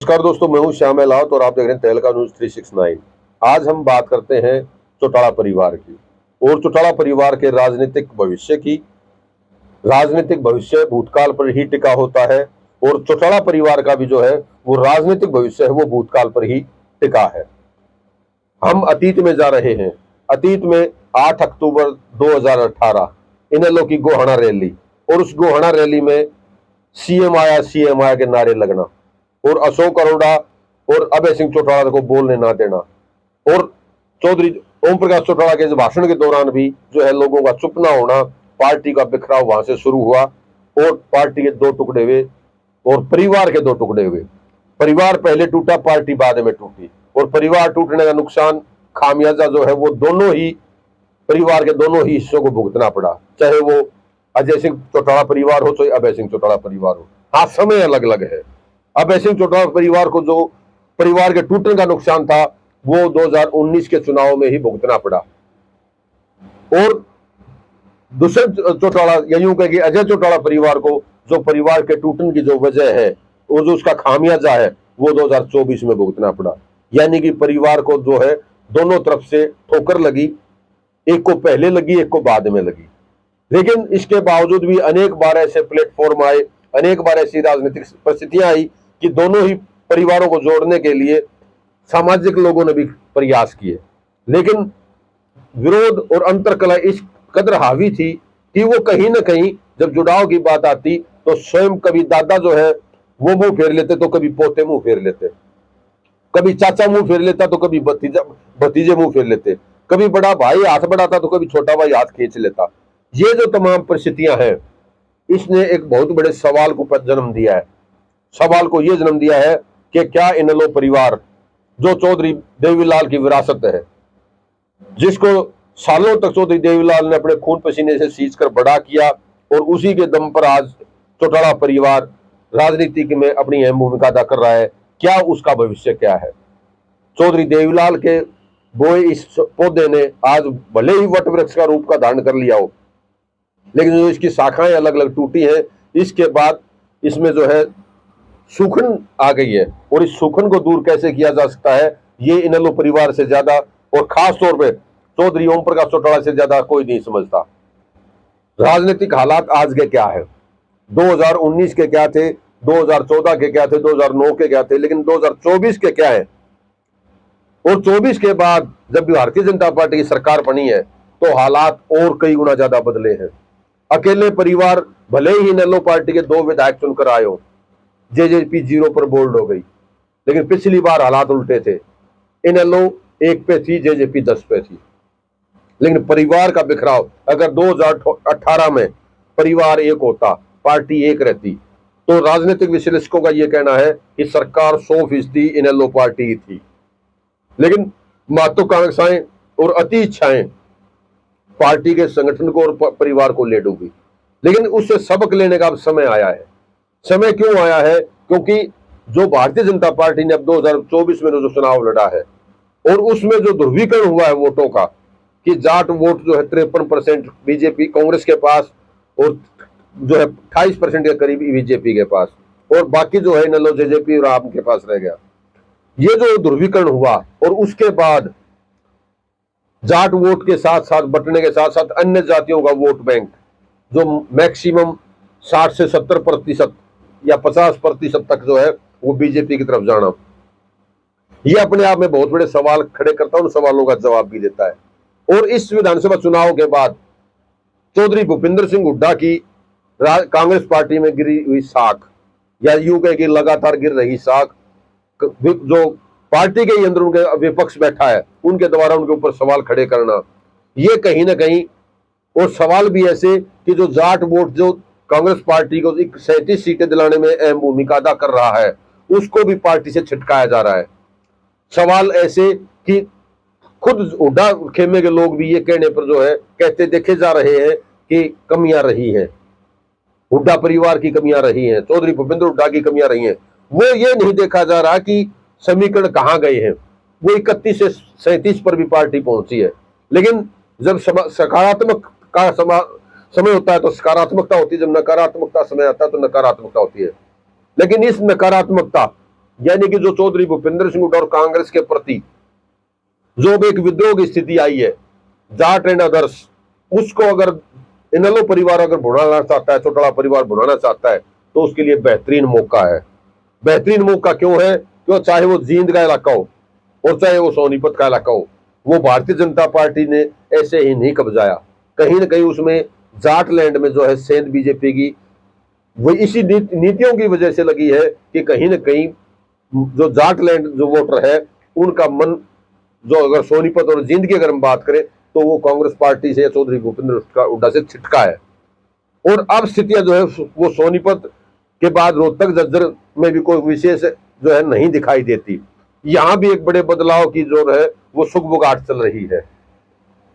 नमस्कार दोस्तों, मैं हूं श्याम अहलावत और आप देख रहे हैं तहलका न्यूज 369। आज हम बात करते हैं चौटाला परिवार की और चौटाला परिवार के राजनीतिक भविष्य की। राजनीतिक भविष्य भूतकाल पर ही टिका होता है और चौटाला परिवार का भी जो है वो राजनीतिक भविष्य है वो भूतकाल पर ही टिका है। हम अतीत में जा रहे हैं। अतीत में 8 अक्टूबर 2018 इनेलो की गोहाना रैली और उस गोहाना रैली में सीएम आया के नारे लगना और अशोक अरोड़ा और अभय सिंह चौटाला को बोलने ना देना और चौधरी ओम प्रकाश चौटाला के भाषण के दौरान भी जो है लोगों का चुप ना होना, पार्टी का बिखराव वहां से शुरू हुआ और पार्टी के दो टुकड़े हुए और परिवार के दो टुकड़े हुए। परिवार पहले टूटा, पार्टी बाद में टूटी और परिवार टूटने का नुकसान खामियाजा जो है वो दोनों ही परिवार के दोनों ही हिस्सों को भुगतना पड़ा, चाहे वो अजय सिंह चौटाला परिवार हो चाहे अभय सिंह चौटाला परिवार हो। हाँ, समय अलग अलग है। अभय सिंह चौटाला परिवार को जो परिवार के टूटने का नुकसान था वो 2019 के चुनाव में ही भुगतना पड़ा और दुष्यंत चौटाला या यूं कहें कि अजय चौटाला परिवार को जो परिवार के टूटने की जो वजह है वो जो उसका खामियाजा है वो 2024 में भुगतना पड़ा। यानी कि परिवार को जो है दोनों तरफ से ठोकर लगी, एक को पहले लगी एक को बाद में लगी। लेकिन इसके बावजूद भी अनेक बार ऐसे प्लेटफॉर्म आए, अनेक बार ऐसी राजनीतिक परिस्थितियां आई कि दोनों ही परिवारों को जोड़ने के लिए सामाजिक लोगों ने भी प्रयास किए, लेकिन विरोध और अंतरकलह इस कदर हावी थी कि वो कहीं ना कहीं जब जुड़ाव की बात आती तो स्वयं कभी दादा जो है वो मुंह फेर लेते तो कभी पोते मुंह फेर लेते, कभी चाचा मुंह फेर लेता तो कभी भतीजे मुंह फेर लेते, कभी बड़ा भाई हाथ बढ़ाता तो कभी छोटा भाई हाथ खींच लेता। ये जो तमाम परिस्थितियां हैं इसने एक बहुत बड़े सवाल को जन्म दिया है। सवाल को यह जन्म दिया है कि क्या इनेलो परिवार जो चौधरी देवीलाल की विरासत है, जिसको सालों तक चौधरी देवीलाल ने अपने खून पसीने से सींच कर बड़ा किया और उसी के दम पर आज चौटाला परिवार राजनीति में अपनी अहम भूमिका अदा कर रहा है, क्या उसका भविष्य क्या है। चौधरी देवीलाल के बोए इस पौधे ने आज भले ही वट वृक्ष का रूप का धारण कर लिया हो, लेकिन जो इसकी शाखाएं अलग अलग टूटी हैं, इसके बाद इसमें जो है सूखन आ गई है और इस सूखन को दूर कैसे किया जा सकता है ये इनेलो परिवार से ज्यादा और खास तौर पे चौधरी ओम प्रकाश चौटाला से ज्यादा कोई नहीं समझता। राजनीतिक हालात आज के क्या है, 2019 के क्या थे, 2014 के क्या थे, 2009 के क्या थे, लेकिन 2024 के क्या है और 24 के बाद जब भारतीय जनता पार्टी की सरकार बनी है तो हालात और कई गुना ज्यादा बदले हैं। अकेले परिवार भले ही इनेलो पार्टी के 2 विधायक चुनकर आए हो, जेजेपी 0 पर बोल्ड हो गई, लेकिन पिछली बार हालात उल्टे थे, इनेलो 1 पे थी, जेजेपी 10 पे थी। लेकिन परिवार का बिखराव, अगर 2018 में परिवार एक होता, पार्टी एक रहती, तो राजनीतिक विश्लेषकों का यह कहना है कि सरकार 100% इनेलो पार्टी थी। लेकिन महत्वाकांक्षाएं और अति इच्छाएं पार्टी के संगठन को और परिवार को ले डूबी। लेकिन उससे सबक लेने का अब समय आया है। समय क्यों आया है? क्योंकि जो भारतीय जनता पार्टी ने अब 2024 में जो चुनाव लड़ा है और उसमें जो ध्रुवीकरण हुआ है वोटों का कि जाट वोट जो है 53% बीजेपी कांग्रेस के पास और जो है 28% के करीब बीजेपी के पास और बाकी जो है इनेलो जेजेपी और आप के पास रह गया। ये जो ध्रुवीकरण हुआ और उसके बाद जाट वोट के साथ साथ बटने के साथ साथ अन्य जातियों का वोट बैंक जो मैक्सिमम 60 से 70% या 50% तक जो है वो बीजेपी की तरफ जाना, ये अपने आप में बहुत बड़े सवाल खड़े करता है, उन सवालों का जवाब भी देता है। और इस विधानसभा चुनाव के बाद चौधरी भूपेंद्र सिंह हुड्डा की कांग्रेस पार्टी में गिरी हुई साख या यूं कहे कि लगातार गिर रही साख, जो पार्टी के अंदर उनके विपक्ष बैठा है उनके द्वारा उनके ऊपर सवाल खड़े करना, ये कहीं ना कहीं और सवाल भी ऐसे कि जो जाट वोट जो कांग्रेस पार्टी को 37 सीटें दिलाने में अहम भूमिका अदा कर रहा है उसको भी पार्टी से छिटकाया जा रहा है। सवाल ऐसे कि खुद हुड्डा खेमे के लोग भी ये कहने पर जो है कहते देखे जा रहे हैं कि कमियां रही हैं, हुड्डा परिवार की कमियां रही हैं, चौधरी भूपेंद्र हुड्डा की कमियां रही हैं। वो ये नहीं देखा जा रहा कि समीकरण कहां गए हैं। वो 31 से 37 पर भी पार्टी पहुंची है, लेकिन जब सकारात्मक का समय होता है तो सकारात्मकता होती है, जब नकारात्मकता समय आता है तो नकारात्मकता होती है। लेकिन इस नकारात्मकता यानी कि जो चौधरी भूपेंद्र सिंह हुड्डा और कांग्रेस के प्रति जो भी एक विद्रोह की स्थिति आई है, जाट एंड अदर्स, उसको अगर इनेलो परिवार अगर भुनाना चाहता है, चौटाला परिवार भुनाना चाहता है, तो उसके लिए बेहतरीन मौका है। बेहतरीन मौका क्यों है? क्यों? चाहे वो जींद का इलाका हो और चाहे वो सोनीपत का इलाका हो, वो भारतीय जनता पार्टी ने ऐसे ही नहीं कब्जाया। कहीं ना कहीं उसमें जाट लैंड में जो है सेंध बीजेपी की वो इसी नीतियों की वजह से लगी है कि कहीं ना कहीं जो जाट लैंड जो वोटर है उनका मन जो अगर सोनीपत और जींद की अगर हम बात करें तो वो कांग्रेस पार्टी से चौधरी भूपेंद्र हुड्डा से छिटका है। और अब स्थितियां जो है वो सोनीपत के बाद रोहतक झज्जर में भी कोई विशेष जो है नहीं दिखाई देती। यहां भी एक बड़े बदलाव की जो है वो सुगबुगाहट चल रही है।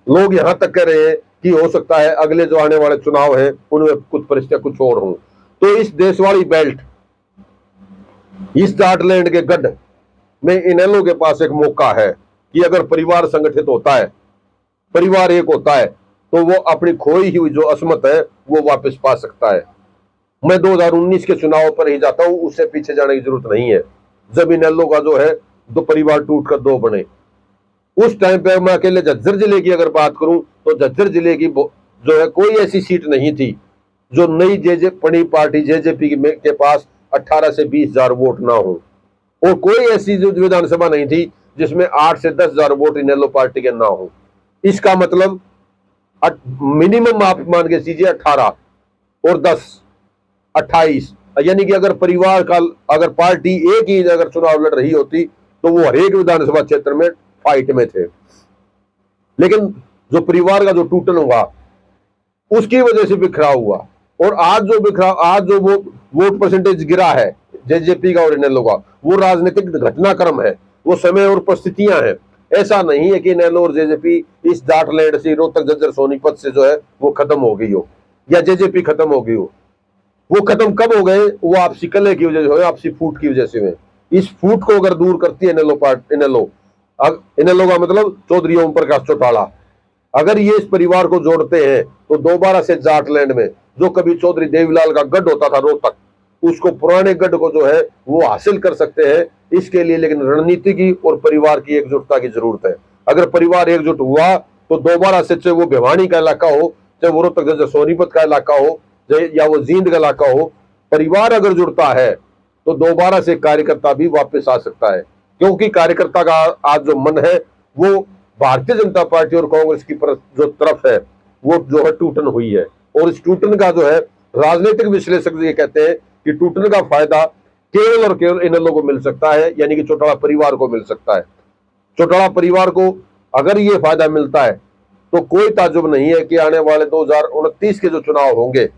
लोग यहां तक कह रहे हैं कि हो सकता है अगले जो आने वाले चुनाव है उनमें कुछ परिस्थितियां कुछ और हों। तो इस देश वाली बेल्ट, इस जाटलैंड के गढ़ में इनेलो के पास एक मौका है कि अगर परिवार संगठित होता है, परिवार एक होता है, तो वो अपनी खोई हुई जो असमत है वो वापस पा सकता है। मैं 2019 के चुनाव पर ही जाता हूं, उससे पीछे जाने की जरूरत नहीं है। जब इनेलो का जो है दो परिवार टूट कर दो बने, उस टाइम पे मैं अकेले झज्जर जिले की अगर बात करूं तो झज्जर जिले की जो है कोई ऐसी सीट नहीं थी जो नई बड़ी पार्टी जेजेपी के पास 18 से 20 हजार वोट ना हो, और कोई ऐसी जो विधानसभा नहीं थी जिसमें 8 से 10 हजार वोट इनेलो पार्टी के ना हो। इसका मतलब मिनिमम आप मान के चीजिए 18 और 10 28, यानी कि अगर परिवार का अगर पार्टी एक ही अगर चुनाव लड़ रही होती तो वो हर एक विधानसभा क्षेत्र में फाइट में थे। लेकिन जो परिवार का जो टूटन हुआ उसकी वजह से बिखराव हुआ, और आज जो वो वोट परसेंटेज गिरा है जेजेपी का और इनेलो का, वो राजनीतिक घटनाक्रम है, वो समय और परिस्थितियां हैं। ऐसा नहीं है कि इनेलो और जेजेपी इस जाटलैंड से रोहतक झज्जर सोनीपत से जो है वो खत्म हो गई हो या जेजेपी खत्म हो गई हो। वो खत्म कब हो गए? वो आपसी कलह की वजह से, आपसी फूट की वजह से हुए। इस फूट को अगर दूर करती है इनेलो का मतलब चौधरी ओम प्रकाश चौटाला, अगर ये इस परिवार को जोड़ते हैं तो दोबारा से जाटलैंड में जो कभी चौधरी देवीलाल का गढ़ होता था रोहतक, उसको पुराने गढ़ को जो है वो हासिल कर सकते हैं। इसके लिए लेकिन रणनीति की और परिवार की एकजुटता की जरूरत है। अगर परिवार एकजुट हुआ तो दोबारा से, चाहे वो भिवानी का इलाका हो, चाहे वो रोहतक जैसे सोनीपत का इलाका हो, या वो जींद का इलाका हो, परिवार अगर जुड़ता है तो दोबारा से कार्यकर्ता भी वापस आ सकता है। क्योंकि कार्यकर्ता का आज जो मन है वो भारतीय जनता पार्टी और कांग्रेस की जो तरफ है वो जो है टूटन हुई है, और इस टूटन का जो है राजनीतिक विश्लेषक ये कहते हैं कि टूटन का फायदा केवल और केवल इन लोगों को मिल सकता है, यानी कि चौटाला परिवार को मिल सकता है। चौटाला परिवार को अगर ये फायदा मिलता है तो कोई ताजुब नहीं है कि आने वाले 2029 के जो चुनाव होंगे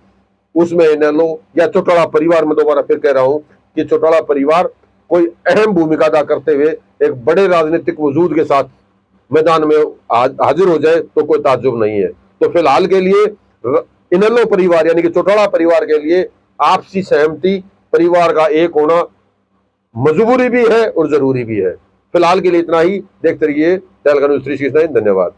उसमें इनेलो या चौटाला परिवार, में दोबारा फिर कह रहा हूं कि चौटाला परिवार कोई अहम भूमिका अदा करते हुए एक बड़े राजनीतिक वजूद के साथ मैदान में हाजिर हो जाए तो कोई ताज्जुब नहीं है। तो फिलहाल के लिए इनेलो परिवार यानी कि चौटाला परिवार के लिए आपसी सहमति, परिवार का एक होना मजबूरी भी है और जरूरी भी है। फिलहाल के लिए इतना ही। देखते रहिए तहलका न्यूज़ 369। धन्यवाद।